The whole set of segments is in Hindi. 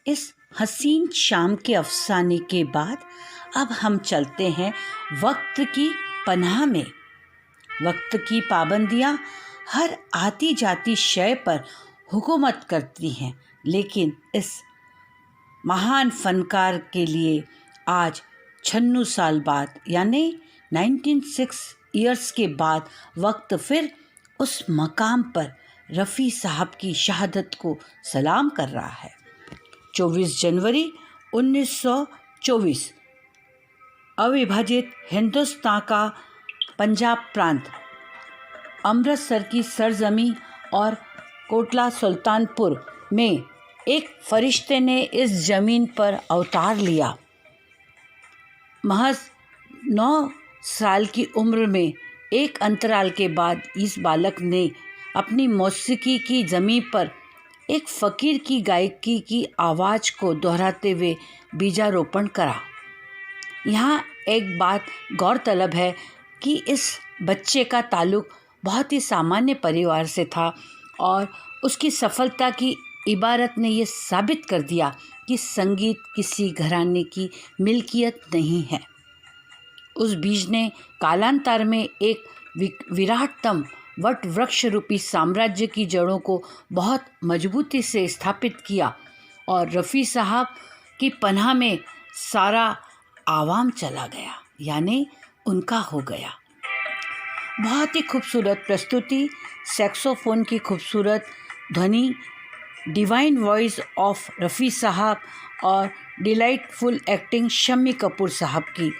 इस हसीन शाम के अफसाने के बाद अब हम चलते हैं वक्त की पनाह में। वक्त की पाबंदियाँ हर आती जाती शय पर हुकूमत करती हैं, लेकिन इस महान फनकार के लिए आज 96 साल बाद यानी 96 ईयर्स के बाद वक्त फिर उस मकाम पर रफ़ी साहब की शहादत को सलाम कर रहा है। 24 जनवरी 1924 अविभाजित हिंदुस्तान का पंजाब प्रांत, अमृतसर की सरजमी और कोटला सुल्तानपुर में एक फरिश्ते ने इस ज़मीन पर अवतार लिया। महज 9 साल की उम्र में एक अंतराल के बाद इस बालक ने अपनी मौसीकी की ज़मीं पर एक फ़कीर की गायकी की आवाज़ को दोहराते हुए बीजारोपण करा। यहाँ एक बात गौरतलब है कि इस बच्चे का ताल्लुक़ बहुत ही सामान्य परिवार से था और उसकी सफलता की इबारत ने ये साबित कर दिया कि संगीत किसी घराने की मिल्कियत नहीं है। उस बीज ने कालांतर में एक विराटतम वट वृक्ष रूपी साम्राज्य की जड़ों को बहुत मजबूती से स्थापित किया और रफ़ी साहब की पनाह में सारा आवाम चला गया, यानी उनका हो गया। बहुत ही खूबसूरत प्रस्तुति, सैक्सोफोन की खूबसूरत ध्वनि, डिवाइन वॉइस ऑफ रफ़ी साहब और डिलाइटफुल एक्टिंग शम्मी कपूर साहब की,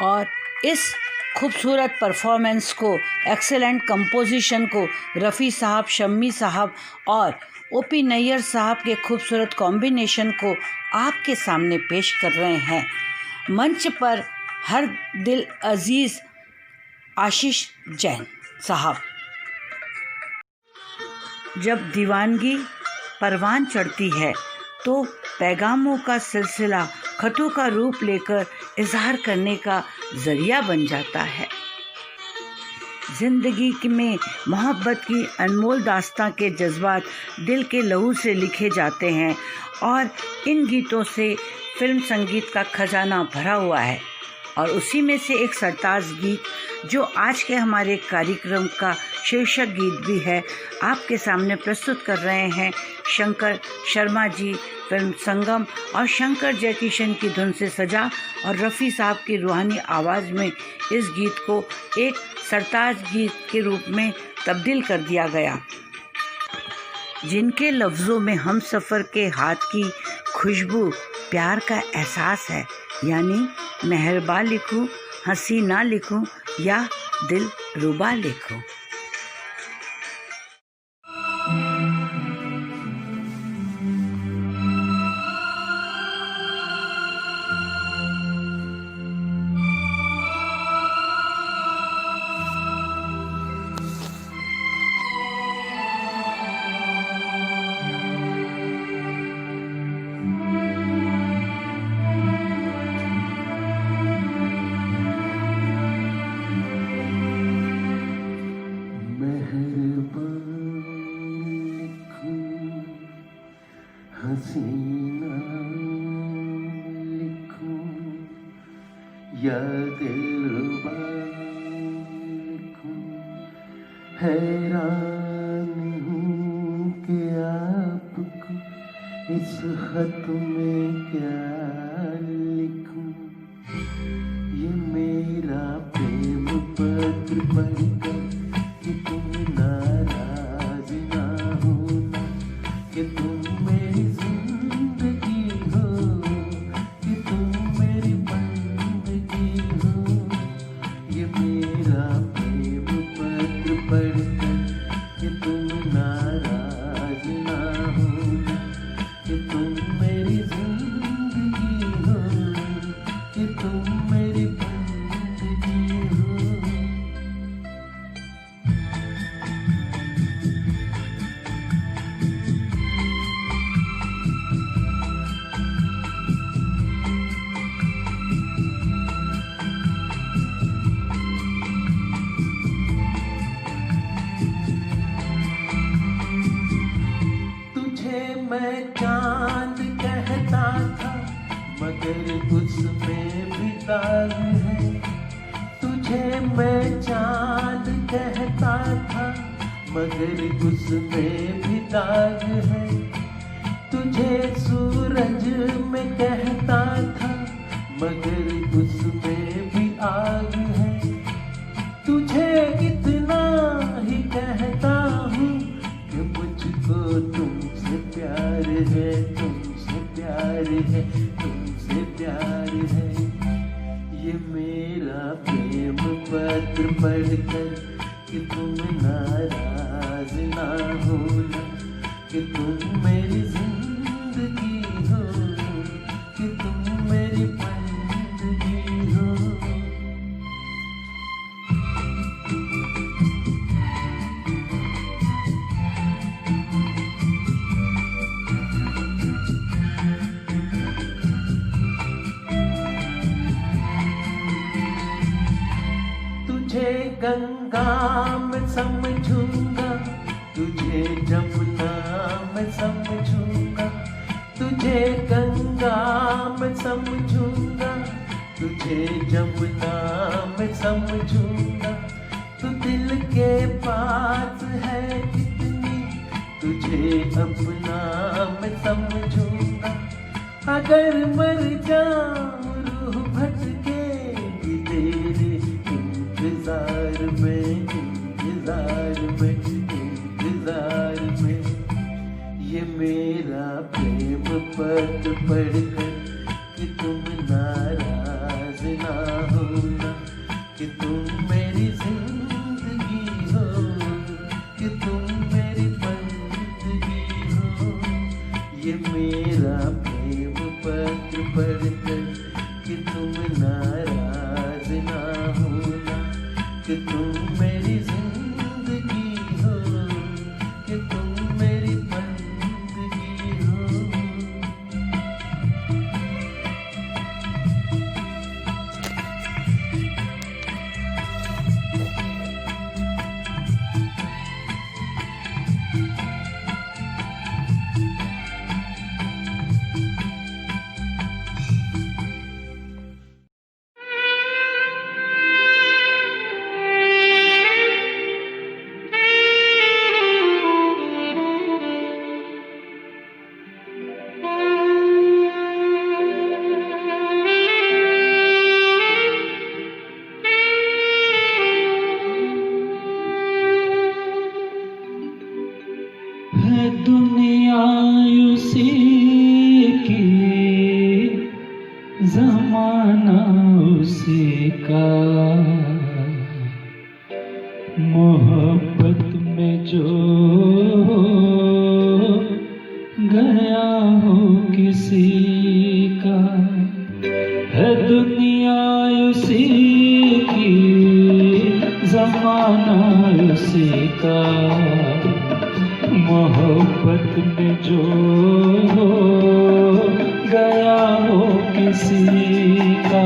और इस खूबसूरत परफॉर्मेंस को, एक्सेलेंट कंपोजिशन को रफ़ी साहब, शम्मी साहब और ओपी नैयर साहब के खूबसूरत कॉम्बिनेशन को आपके सामने पेश कर रहे हैं। मंच पर हर दिल अजीज़ आशीष जैन साहब। जब दीवानगी परवान चढ़ती है तो पैगामों का सिलसिला खतों का रूप लेकर इजहार करने का ज़रिया बन जाता है। ज़िंदगी में मोहब्बत की अनमोल दास्तां के जज्बात दिल के लहू से लिखे जाते हैं और इन गीतों से फिल्म संगीत का खजाना भरा हुआ है। और उसी में से एक सरताज गीत जो आज के हमारे कार्यक्रम का शीर्षक गीत भी है, आपके सामने प्रस्तुत कर रहे हैं शंकर शर्मा जी। फिल्म संगम और शंकर जयकिशन की धुन से सजा और रफ़ी साहब की रूहानी आवाज़ में इस गीत को एक सरताज गीत के रूप में तब्दील कर दिया गया, जिनके लफ्ज़ों में हम सफ़र के हाथ की खुशबू प्यार का एहसास है, यानी मेहरबा लिखूं, हंसी ना लिखूं या दिल रुबा लिखूं। हसीना लिखूं या दिलरुबा लिखूं, हैरान हूँ कि आपको इस खत में क्या लिखूं। ये मेरा प्रेम पत्र पढ़कर कि तुम नाराज ना होना, कि तुम मेरी जिंदगी हो, कि तुम मेरी बंदगी हो। ये मेरा प्रेम पत्र पढ़कर कि तुम नाराज ना होना, कि तुम मेरी जिंदगी हो, कि तुम मेरी बंदगी हो। तुझे मैं चांद मगर उसमें भी दाग है। तुझे मैं चांद कहता था मगर उसमें भी दाग है। तुझे सूरज में कहता था मगर उसमें भी आग है। तुझे इतना ही कहता हूँ कि मुझको तुमसे प्यार है, तुमसे प्यार है, तुमसे प्यार है। ये मेरा प्रेम पत्र पढ़कर कि तुम नाराज ना होना, कि तुम मेरी जिंदगी हो, कि तुम मेरी बंदगी हो। तुझे गंगा में समझूंगा, तुझे जमुना में समझूंगा। तुझे गंगा में समझूंगा, तुझे जमुना में समझूंगा। तू दिल के पास है कितनी, तुझे अपना मैं समझूंगा। अगर मर जाऊं रूह भटकेगी तेरे इंतजार में, इंतजार में, इंतजार में। ये मेरा प्रेम पत्र पढ़कर कि तुम नाराज ना होना, कि तुम मेरी जिंदगी हो, कि तुम मेरी बंदगी हो। ये मेरा प्रेम पत्र पढ़कर कि तुम नाराज ना होना, कि तुम मेरी जिंदगी हो, कि तुम मेरी बंदगी हो। है दुनिया उसी की, जमाना उसी का। मोहब्बत में जो गया हो किसी का, है दुनिया उसी की, जमाना उसी का। मोहब्बत में जो गया हो किसी का।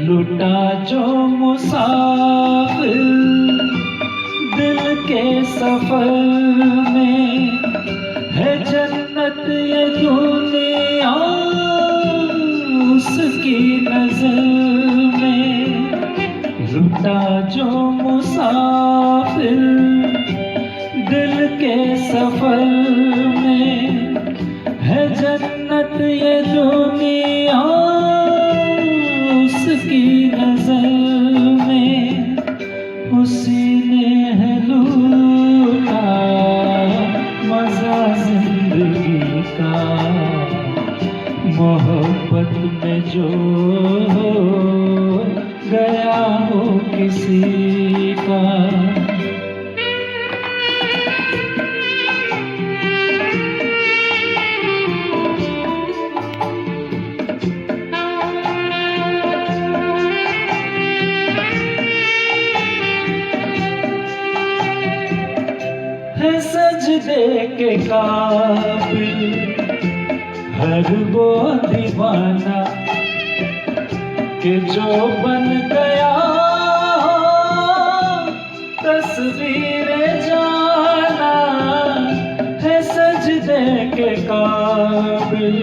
लुटा जो मुसाफिर दिल के सफर में, है जन्नत ये दुनिया उसकी नजर में। लुटा जो मुसाफिर दिल के सफर में, है जन्नत ये दुनिया उसकी नजर में। उसी ने है लूटा मजा जिंदगी का। मोहब्बत में जो गया हो किसी का। है सजदे के काबिल, है हर वो दीवाना कि जो बन गया तस्वीर जाना है सजदे के काबिल।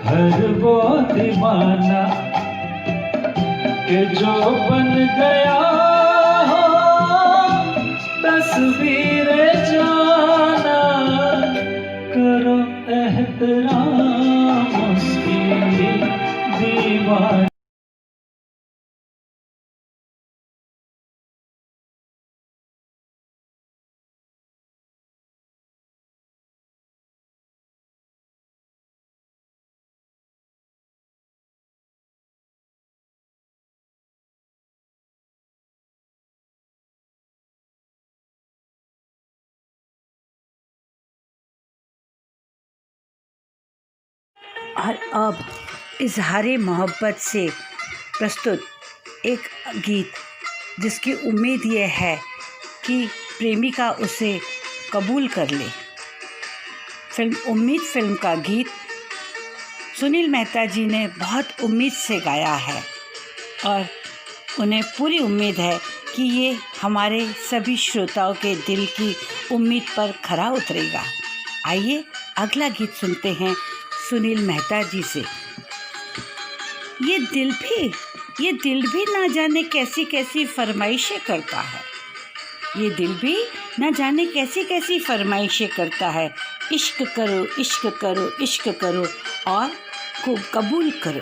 हर वो दीवाना कि जो बन गया तस्वीर जाना, करो एहतराम उसकी दीवार। और अब इजहारे मोहब्बत से प्रस्तुत एक गीत जिसकी उम्मीद ये है कि प्रेमिका उसे कबूल कर ले। फिल्म उम्मीद फिल्म का गीत सुनील मेहता जी ने बहुत उम्मीद से गाया है और उन्हें पूरी उम्मीद है कि ये हमारे सभी श्रोताओं के दिल की उम्मीद पर खरा उतरेगा। आइए अगला गीत सुनते हैं सुनील मेहता जी से। ये दिल भी ना जाने कैसी कैसी फरमाइशें करता है। ये दिल भी ना जाने कैसी कैसी फरमाइशें करता है। इश्क करो इश्क करो इश्क करो और खूब कबूल करो।